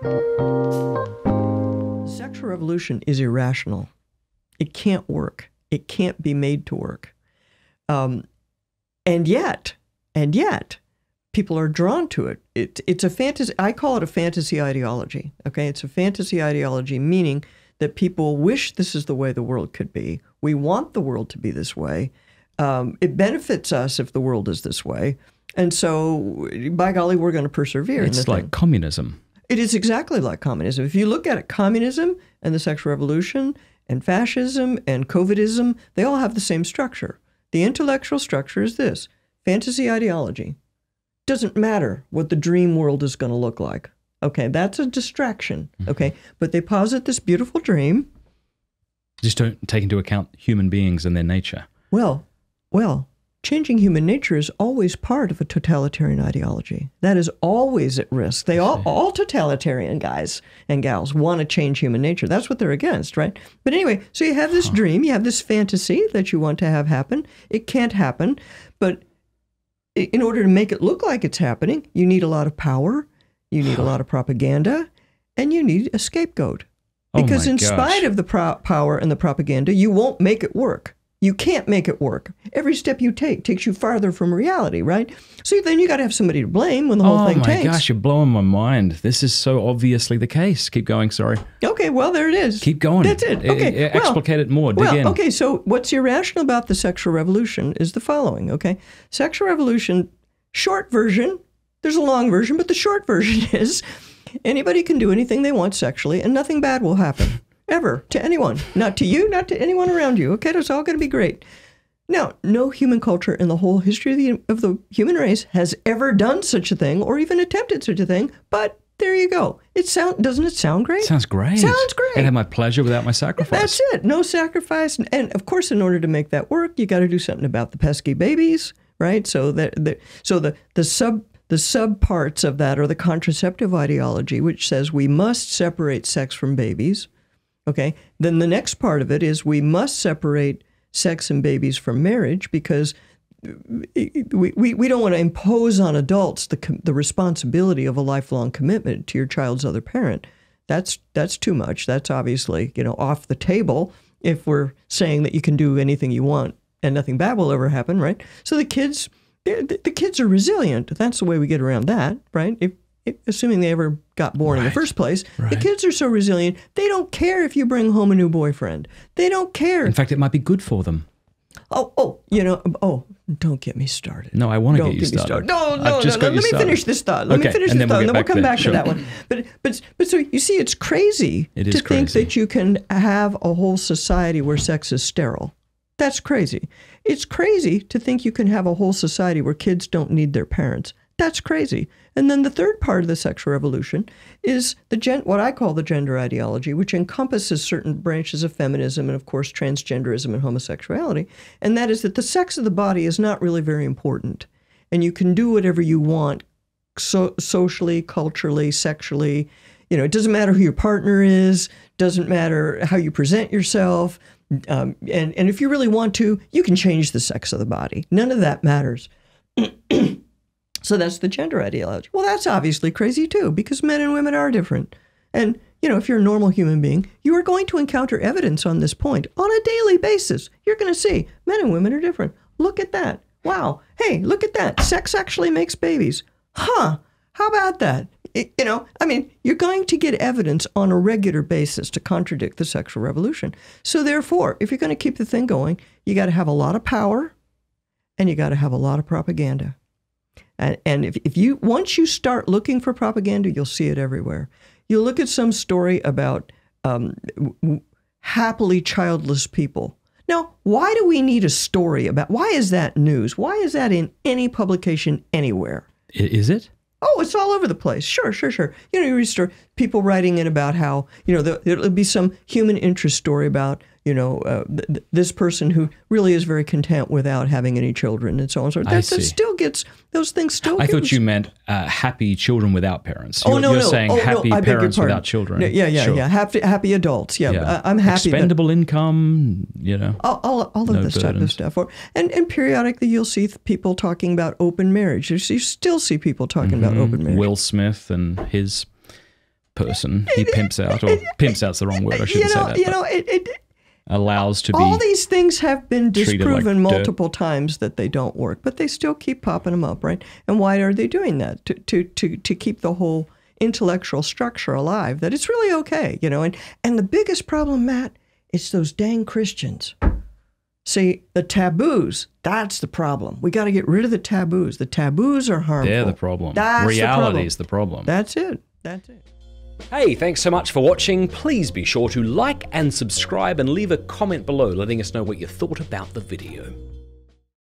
The sexual revolution is irrational. It can't work. It can't be made to work. And yet, people are drawn to it. It's a fantasy. I call it a fantasy ideology. Okay, it's a fantasy ideology, meaning that people wish this is the way the world could be. We want the world to be this way. It benefits us if the world is this way. And so, by golly, we're going to persevere. It's like communism. It is exactly like communism. If you look at it, communism and the sexual revolution and fascism and COVIDism, they all have the same structure. The intellectual structure is this: fantasy ideology. Doesn't matter what the dream world is going to look like. Okay, that's a distraction. Okay, but they posit this beautiful dream. Just don't take into account human beings and their nature. Well, changing human nature is always part of a totalitarian ideology. That is always at risk. They all totalitarian guys and gals want to change human nature. That's what they're against, right? But anyway, so you have this dream, you have this fantasy that you want to have happen. It can't happen, but in order to make it look like it's happening, you need a lot of power, you need a lot of propaganda, and you need a scapegoat. Because in spite of the power and the propaganda, you won't make it work. You can't make it work. Every step you take takes you farther from reality, right? So then you got to have somebody to blame when the whole thing tanks. Oh my gosh, you're blowing my mind. This is so obviously the case. Keep going, sorry. Okay, well, there it is. Keep going. That's it. Okay. Explicate it more. Dig in. Okay, so what's irrational about the sexual revolution is the following, okay? Sexual revolution, short version, there's a long version, but the short version is anybody can do anything they want sexually and nothing bad will happen. Ever, to anyone. Not to you, not to anyone around you. Okay, that's all going to be great. Now, no human culture in the whole history of the human race has ever done such a thing or even attempted such a thing, but there you go. Doesn't it sound great? Sounds great. Sounds great. And have my pleasure without my sacrifice. That's it. No sacrifice. And of course, in order to make that work, you got to do something about the pesky babies, right? So the sub parts of that are the contraceptive ideology, which says we must separate sex from babies. Okay, then the next part of it is we must separate sex and babies from marriage because we don't want to impose on adults the responsibility of a lifelong commitment to your child's other parent. That's too much. That's obviously, off the table if we're saying that you can do anything you want and nothing bad will ever happen, right? So the kids are resilient. That's the way we get around that, right? Assuming they ever got born in the first place, the kids are so resilient, they don't care if you bring home a new boyfriend. They don't care. In fact, it might be good for them. Don't get me started. No, I want to get you started. No. Let me finish this thought. Let me finish this thought, and then we'll come back to that one. But so you see, it's crazy to think that you can have a whole society where sex is sterile. That's crazy. It's crazy to think you can have a whole society where kids don't need their parents. That's crazy. And then the third part of the sexual revolution is what I call the gender ideology, which encompasses certain branches of feminism and, of course, transgenderism and homosexuality. And that is that the sex of the body is not really very important. And you can do whatever you want socially, culturally, sexually. It doesn't matter who your partner is, doesn't matter how you present yourself. And if you really want to, you can change the sex of the body. None of that matters. So that's the gender ideology. Well, that's obviously crazy too, because men and women are different. And, if you're a normal human being, you are going to encounter evidence on this point on a daily basis. You're going to see men and women are different. Look at that. Wow. Hey, look at that. Sex actually makes babies. Huh. How about that? You're going to get evidence on a regular basis to contradict the sexual revolution. So therefore, if you're going to keep the thing going, you got to have a lot of power and you got to have a lot of propaganda. And if once you start looking for propaganda, you'll see it everywhere. You'll look at some story about happily childless people. Now, why do we need a story about, why is that news? Why is that in any publication anywhere? Is it? Oh, it's all over the place. Sure. You read people writing in about how, there'll be some human interest story about, this person who really is very content without having any children and so on. So that still gets, those things still I thought you meant happy children without parents. You're saying happy parents without children. Yeah. Happy adults. Yeah. I'm happy. Expendable income, All of this type of stuff. And periodically you'll see people talking about open marriage. You still see people talking about open marriage. Will Smith and his person he pimps out, or pimps out's the wrong word, I shouldn't say that. Allows to be. All these things have been disproven multiple times that they don't work, but they still keep popping them up, right? And why are they doing that? To keep the whole intellectual structure alive, that it's really okay, And the biggest problem, Matt, it's those dang Christians. See, the taboos, that's the problem. We got to get rid of the taboos. The taboos are harmful. They're the problem. Reality is the problem. That's it. That's it. Hey, thanks so much for watching. Please be sure to like and subscribe and leave a comment below letting us know what you thought about the video.